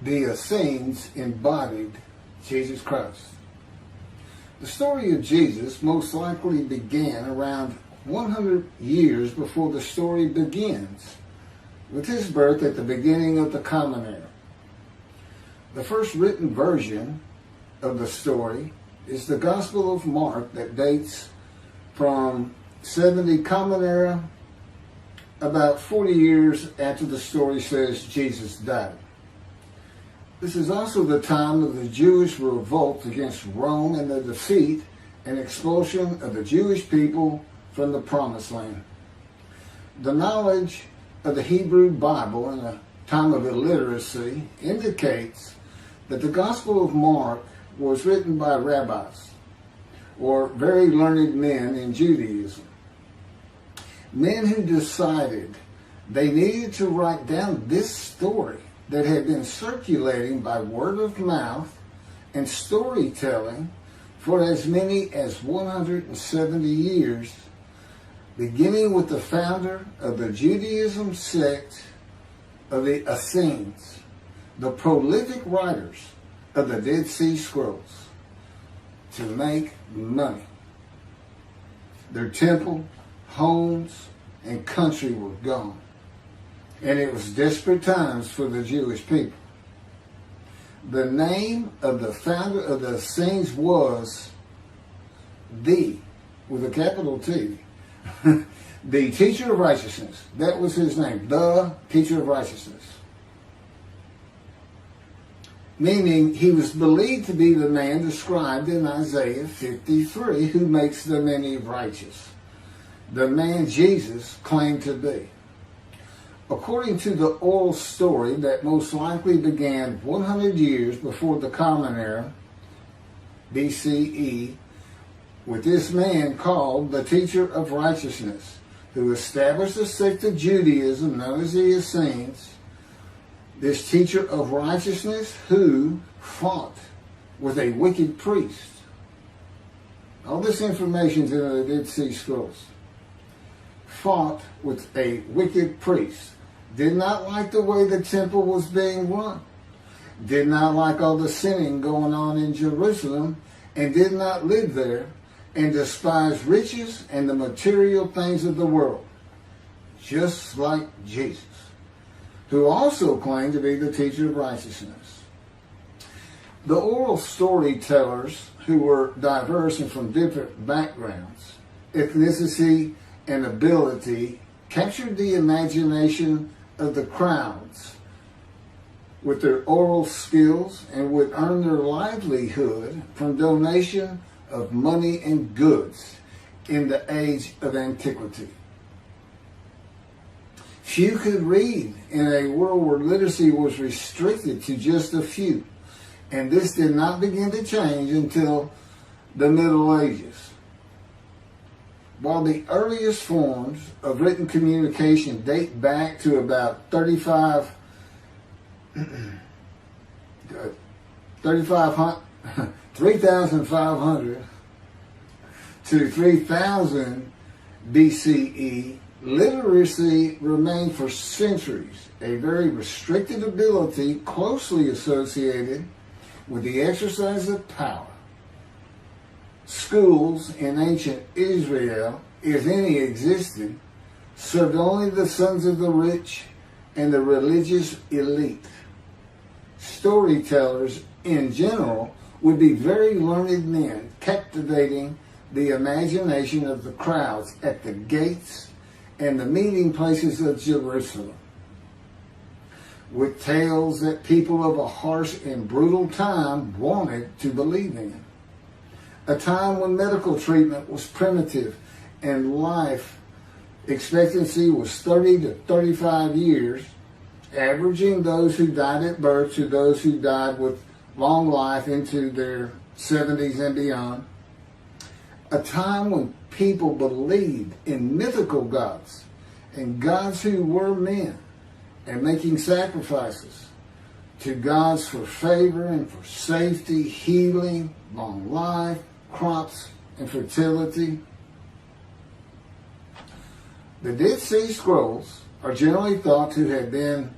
the Essenes embodied Jesus Christ. The story of Jesus most likely began around 100 years before the story begins, with his birth at the beginning of the Common Era. The first written version of the story is the Gospel of Mark that dates from 70 Common Era, about 40 years after the story says Jesus died. This is also the time of the Jewish revolt against Rome and the defeat and expulsion of the Jewish people from the Promised Land. The knowledge of the Hebrew Bible in a time of illiteracy indicates that the Gospel of Mark was written by Rabbis, or very learned men in Judaism. Men who decided they needed to write down this story that had been circulating by word of mouth and storytelling for as many as 170 years, beginning with the founder of the Judaism sect of the Essenes, the prolific writers of the Dead Sea Scrolls, to make money. Their temple, homes, and country were gone, and it was desperate times for the Jewish people. The name of the founder of the Essenes was with a capital T, the Teacher of Righteousness. That was his name, the Teacher of Righteousness. Meaning he was believed to be the man described in Isaiah 53 who makes the many righteous. The man Jesus claimed to be. According to the oral story that most likely began 100 years before the Common Era, BCE, with this man called the Teacher of Righteousness, who established a sect of Judaism known as the Essenes. This teacher of righteousness who fought with a wicked priest. All this information is in the Dead Sea Scrolls. Fought with a wicked priest. Did not like the way the temple was being run. Did not like all the sinning going on in Jerusalem, and did not live there, and despised riches and the material things of the world. Just like Jesus, who also claimed to be the Teacher of Righteousness. The oral storytellers, who were diverse and from different backgrounds, ethnicity, and ability, captured the imagination of the crowds with their oral skills and would earn their livelihood from donation of money and goods in the age of antiquity. Few could read in a world where literacy was restricted to just a few, and this did not begin to change until the Middle Ages. While the earliest forms of written communication date back to about 3,500 to 3000 BCE, literacy remained for centuries a very restricted ability closely associated with the exercise of power. Schools in ancient Israel, if any existed, served only the sons of the rich and the religious elite. Storytellers in general would be very learned men, captivating the imagination of the crowds at the gates and the meeting places of Jerusalem, with tales that people of a harsh and brutal time wanted to believe in. A time when medical treatment was primitive and life expectancy was 30 to 35 years, averaging those who died at birth to those who died with long life into their 70s and beyond. A time when people believed in mythical gods and gods who were men and making sacrifices to gods for favor and for safety, healing, long life, crops, and fertility. The Dead Sea Scrolls are generally thought to have been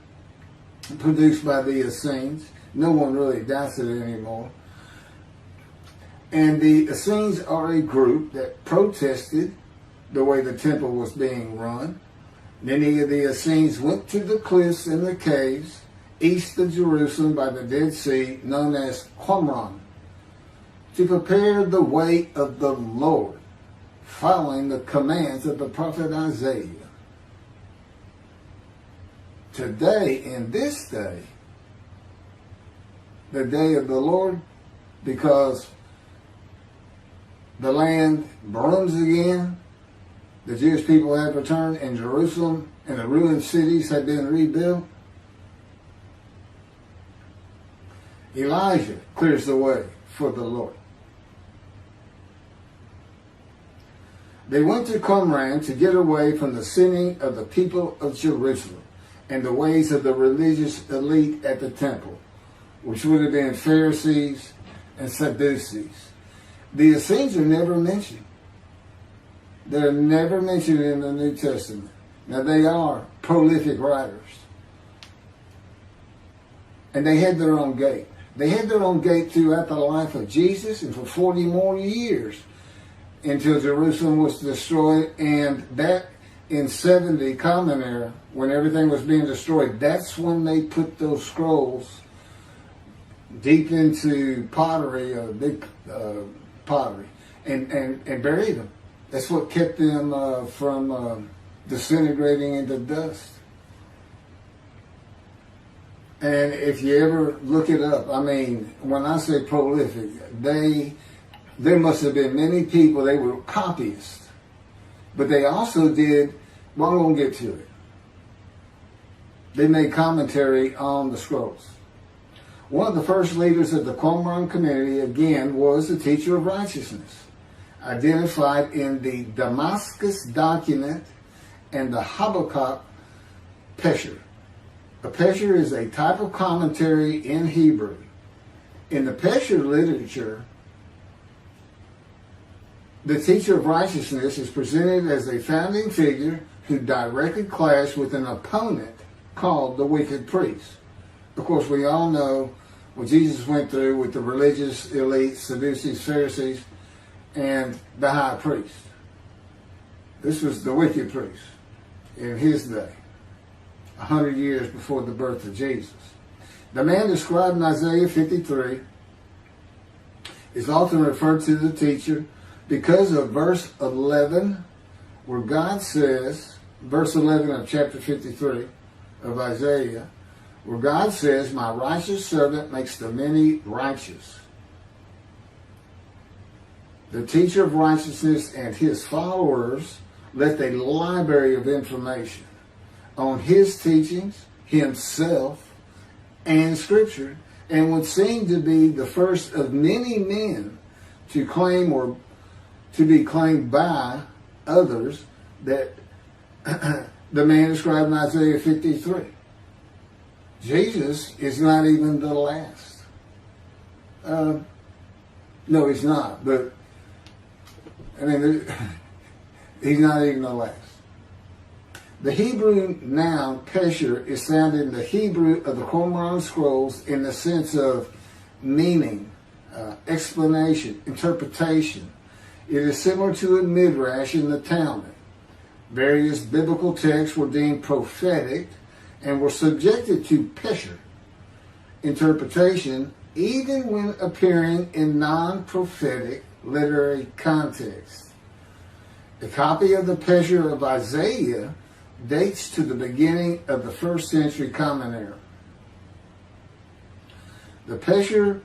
produced by the Essenes, No one really doubts it anymore. And the Essenes are a group that protested the way the temple was being run. Many of the Essenes went to the cliffs and the caves east of Jerusalem by the Dead Sea, known as Qumran, to prepare the way of the Lord, following the commands of the prophet Isaiah. Today, in this day, the day of the Lord, because the land burns again, the Jewish people have returned, and Jerusalem and the ruined cities have been rebuilt, Elijah clears the way for the Lord. They went to Qumran to get away from the sinning of the people of Jerusalem and the ways of the religious elite at the temple, which would have been Pharisees and Sadducees. The Essenes are never mentioned. They're never mentioned in the New Testament. Now, they are prolific writers. And they had their own gate. They had their own gate throughout the life of Jesus and for 40 more years until Jerusalem was destroyed. And that in 70 Common Era, when everything was being destroyed, that's when they put those scrolls deep into pottery, big pottery, and buried them. That's what kept them from disintegrating into dust. And if you ever look it up, I mean, when I say prolific, there must have been many people, they were copyists. But they also did, well, I'm going to get to it. They made commentary on the scrolls. One of the first leaders of the Qumran community, again, was the teacher of righteousness, identified in the Damascus document and the Habakkuk Pesher. A Pesher is a type of commentary in Hebrew. In the Pesher literature, the teacher of righteousness is presented as a founding figure who directly clashed with an opponent called the wicked priest. Of course, we all know what Jesus went through with the religious elite, Sadducees, Pharisees, and the high priest. This was the wicked priest in his day, 100 years before the birth of Jesus. The man described in Isaiah 53 is often referred to the teacher because of verse 11, where God says, verse 11 of chapter 53 of Isaiah, where God says, "My righteous servant makes the many righteous." The teacher of righteousness and his followers left a library of information on his teachings, himself, and Scripture, and would seem to be the first of many men to claim or to be claimed by others that the man described in Isaiah 53. Jesus is not even the last. No, he's not, but I mean, he's not even the last. The Hebrew noun pesher is found in the Hebrew of the Qumran scrolls in the sense of meaning, explanation, interpretation. It is similar to a midrash in the Talmud. Various biblical texts were deemed prophetic and were subjected to pesher interpretation even when appearing in non-prophetic literary context. The copy of the pesher of Isaiah dates to the beginning of the 1st century Common Era. The pesher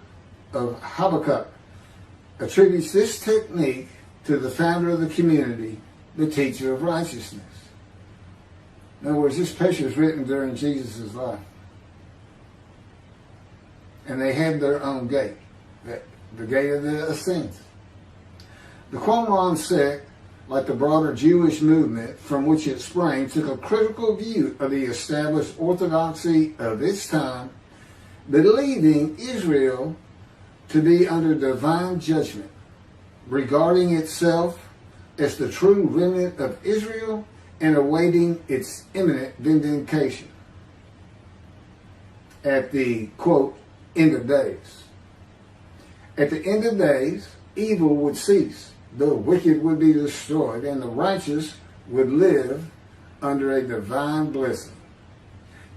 of Habakkuk attributes this technique to the founder of the community, the teacher of righteousness. In other words, this pesher is written during Jesus' life. And they had their own gate, the gate of the Essenes. The Qumran sect, like the broader Jewish movement from which it sprang, took a critical view of the established orthodoxy of its time, believing Israel to be under divine judgment, regarding itself as the true remnant of Israel and awaiting its imminent vindication. At the, quote, end of days. At the end of days, evil would cease, the wicked would be destroyed, and the righteous would live under a divine blessing.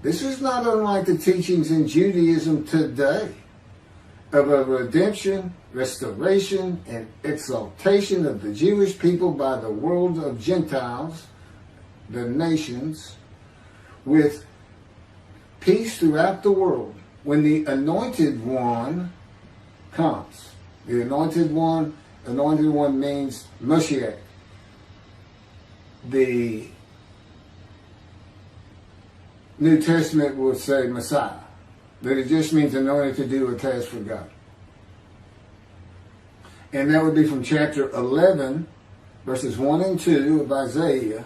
This is not unlike the teachings in Judaism today of a redemption, restoration, and exaltation of the Jewish people by the world of Gentiles, the nations, with peace throughout the world when the Anointed One comes. The Anointed One means Mashiach. The New Testament would say Messiah. That it just means anointed to do a task for God. And that would be from chapter 11, verses 1 and 2 of Isaiah.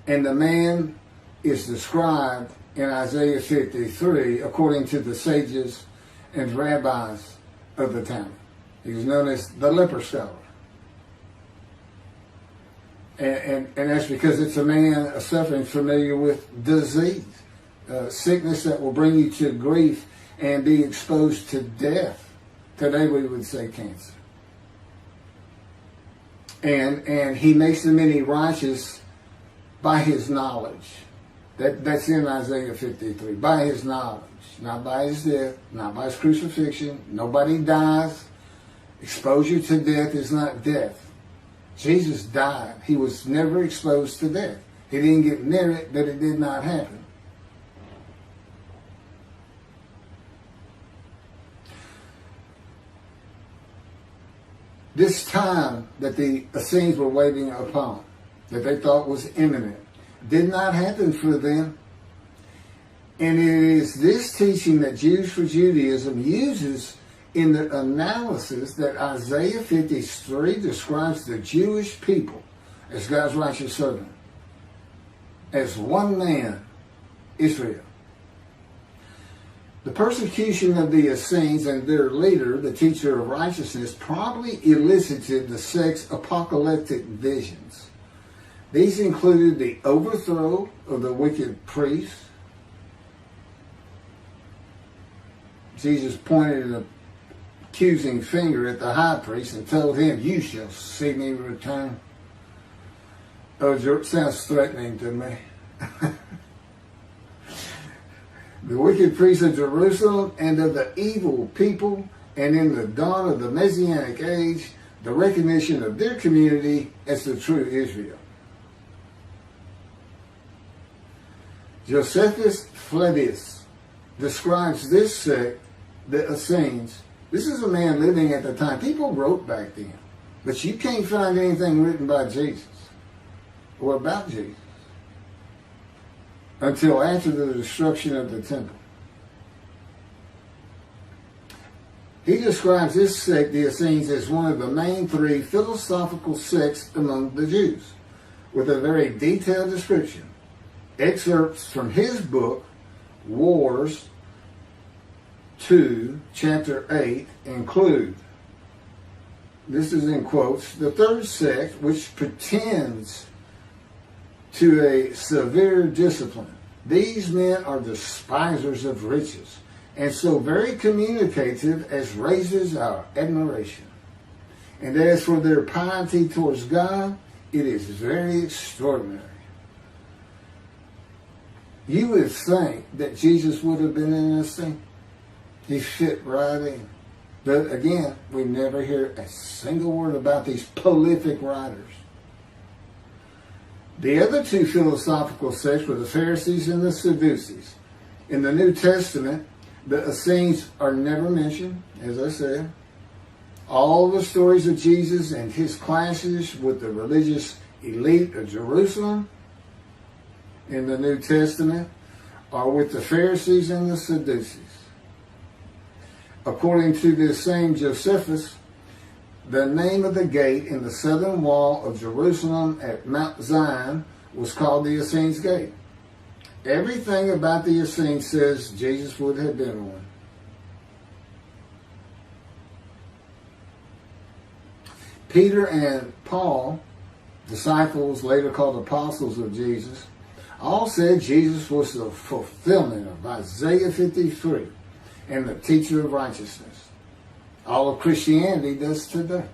And the man is described in Isaiah 53 according to the sages and rabbis of the time. He was known as the leper scholar. And that's because it's a man suffering familiar with disease. Sickness that will bring you to grief and be exposed to death. Today we would say cancer. And he makes the many righteous by his knowledge. That's in Isaiah 53. By his knowledge. Not by his death. Not by his crucifixion. Nobody dies. Exposure to death is not death. Jesus died. He was never exposed to death. He didn't get near it, but it did not happen. This time that the Essenes were waiting upon, that they thought was imminent, did not happen for them. And it is this teaching that Jews for Judaism uses in the analysis that Isaiah 53 describes the Jewish people as God's righteous servant, as one man, Israel. The persecution of the Essenes and their leader, the teacher of righteousness, probably elicited the sect's apocalyptic visions. These included the overthrow of the wicked priests. Jesus pointed an accusing finger at the high priest and told him, "You shall see me return." Oh, it sounds threatening to me. The wicked priests of Jerusalem and of the evil people, and in the dawn of the Messianic age, the recognition of their community as the true Israel. Josephus Flavius describes this sect, the Essenes. This is a man living at the time. People wrote back then, but you can't find anything written by Jesus or about Jesus until after the destruction of the temple. He describes this sect, the Essenes, as one of the main three philosophical sects among the Jews, with a very detailed description. Excerpts from his book, Wars 2, chapter 8, include, this is in quotes, the third sect, which pretends to a severe discipline. These men are despisers of riches, and so very communicative as raises our admiration. And as for their piety towards God, it is very extraordinary. You would think that Jesus would have been in this thing. He fit right in. But again, we never hear a single word about these prolific writers. The other two philosophical sects were the Pharisees and the Sadducees. In the New Testament, the Essenes are never mentioned, as I said. All the stories of Jesus and his clashes with the religious elite of Jerusalem in the New Testament are with the Pharisees and the Sadducees. According to this same Josephus, the name of the gate in the southern wall of Jerusalem at Mount Zion was called the Essenes Gate. Everything about the Essenes says Jesus would have been one. Peter and Paul, disciples later called apostles of Jesus, all said Jesus was the fulfillment of Isaiah 53. and the teacher of righteousness. All of Christianity does today.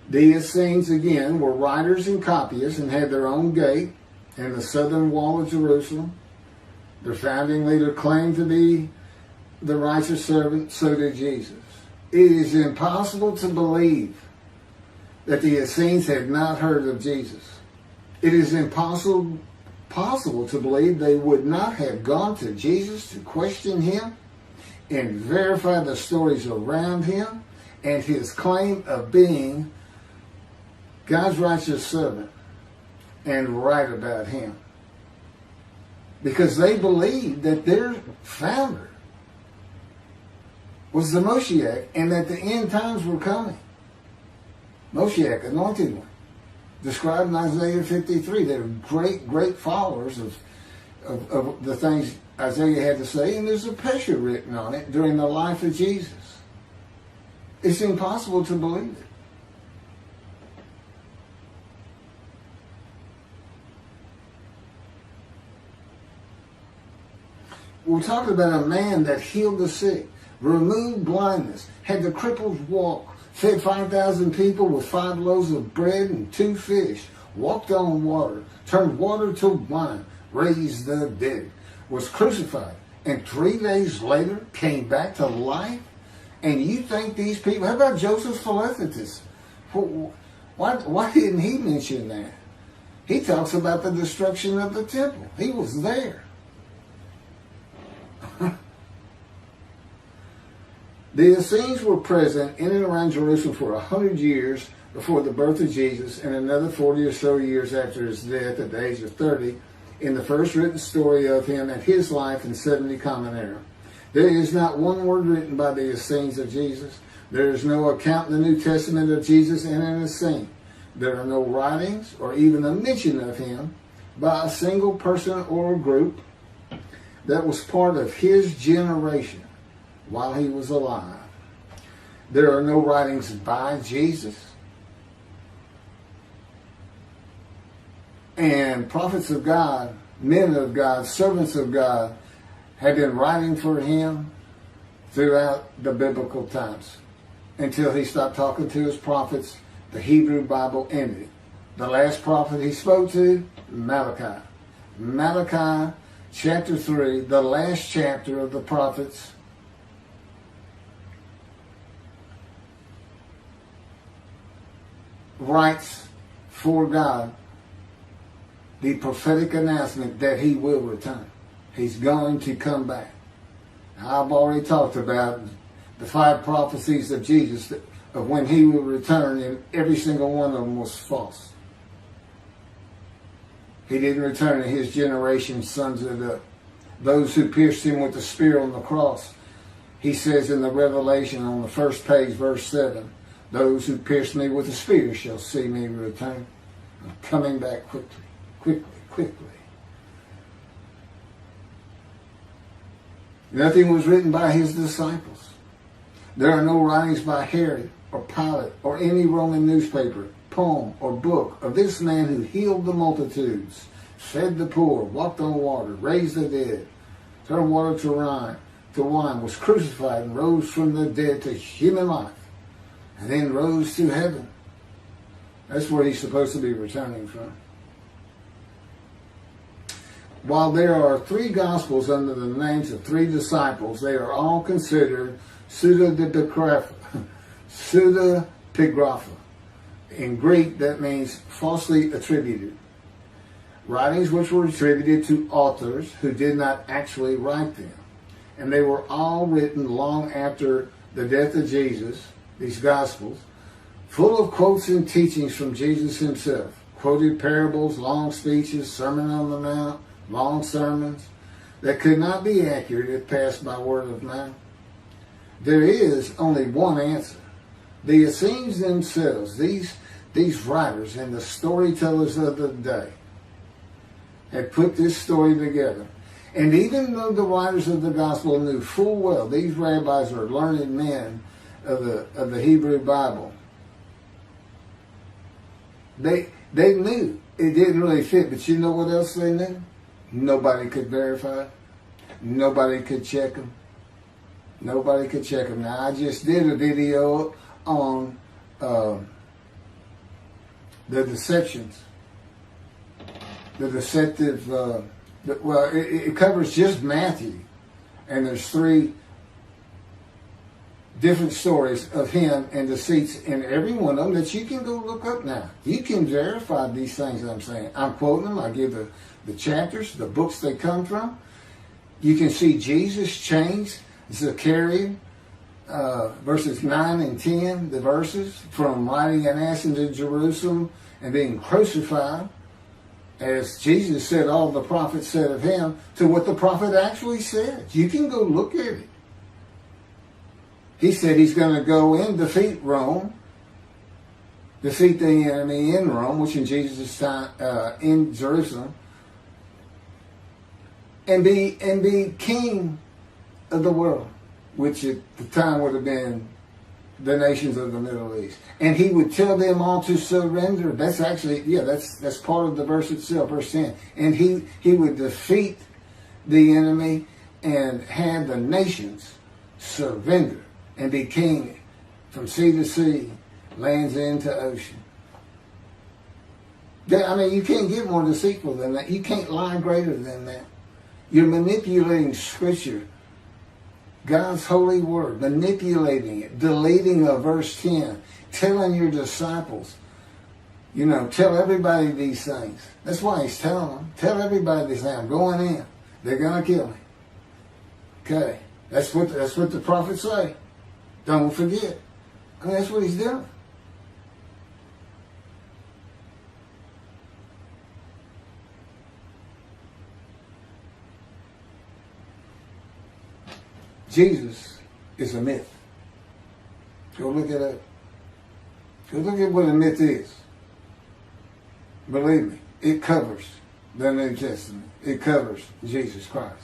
The Essenes, again, were writers and copyists and had their own gate in the southern wall of Jerusalem. Their founding leader claimed to be the righteous servant, so did Jesus. It is impossible to believe that the Essenes had not heard of Jesus. It is impossible to believe they would not have gone to Jesus to question him and verify the stories around him and his claim of being God's righteous servant and right about him. Because they believed that their founder was the Moshiach and that the end times were coming. Moshiach, anointed one, described in Isaiah 53. They're great followers of the things Isaiah had to say, and there's a picture written on it during the life of Jesus. It's impossible to believe it. We're talking about a man that healed the sick, removed blindness, had the cripples walk, fed 5,000 people with 5 loaves of bread and 2 fish, walked on water, turned water to wine, raised the dead, was crucified, and 3 days later came back to life? And you think these people, how about Joseph Philadelphus? Why didn't he mention that? He talks about the destruction of the temple. He was there. The Essenes were present in and around Jerusalem for 100 years before the birth of Jesus and another 40 or so years after his death at the age of 30 in the first written story of him and his life in 70 Common Era. There is not one word written by the Essenes of Jesus. There is no account in the New Testament of Jesus and an Essene. There are no writings or even a mention of him by a single person or a group that was part of his generation while he was alive. There are no writings by Jesus. And prophets of God, men of God, servants of God had been writing for him throughout the biblical times until he stopped talking to his prophets. The Hebrew Bible ended. The last prophet he spoke to, Malachi. Malachi chapter 3, the last chapter of the prophets, writes for God the prophetic announcement that he will return. He's going to come back. I've already talked about the 5 prophecies of Jesus of when he will return, and every single one of them was false. He didn't return, and his generation sons it up. Those who pierced him with the spear on the cross, he says in the Revelation on the first page, verse 7, those who pierced me with a spear shall see me return. I'm coming back quickly. Nothing was written by his disciples. There are no writings by Herod or Pilate or any Roman newspaper, poem, or book of this man who healed the multitudes, fed the poor, walked on water, raised the dead, turned water to wine, was crucified and rose from the dead to human life, and then rose to heaven. That's where he's supposed to be returning from. While there are 3 Gospels under the names of 3 disciples, they are all considered pseudepigrapha. In Greek, that means falsely attributed. Writings which were attributed to authors who did not actually write them. And they were all written long after the death of Jesus, these Gospels, full of quotes and teachings from Jesus himself. Quoted parables, long speeches, Sermon on the Mount, long sermons that could not be accurate if passed by word of mouth. There is only one answer. The Essenes themselves, these writers and the storytellers of the day, had put this story together. And even though the writers of the gospel knew full well these rabbis are learned men of the Hebrew Bible, they knew it didn't really fit. But you know what else they knew? Nobody could verify it. Nobody could check them. Nobody could check them. Now, I just did a video on the deceptions. The deceptive, it covers just Matthew. And there's 3 different stories of him and deceits in every one of them that you can go look up now. You can verify these things that I'm saying. I'm quoting them. I give the chapters, the books they come from. You can see Jesus change Zechariah, verses 9 and 10, the verses, from riding an ass into Jerusalem and being crucified, as Jesus said all the prophets said of him, to what the prophet actually said. You can go look at it. He said he's going to go and defeat Rome, defeat the enemy in Rome, which in Jesus' time, in Jerusalem, and be king of the world, which at the time would have been the nations of the Middle East. And he would tell them all to surrender. That's actually, that's part of the verse itself, verse 10. And he would defeat the enemy and have the nations surrender and be king from sea to sea, lands into ocean. I mean, you can't get more deceitful than that. You can't lie greater than that. You're manipulating Scripture, God's holy word, manipulating it, deleting a verse 10, telling your disciples, tell everybody these things. That's why he's telling them. Tell everybody these things. I'm going in. They're going to kill me. Okay. That's what the prophets say. Don't forget. I mean, that's what he's doing. Jesus is a myth. Go look it up. Go look at what a myth is. Believe me, it covers the New Testament. It covers Jesus Christ.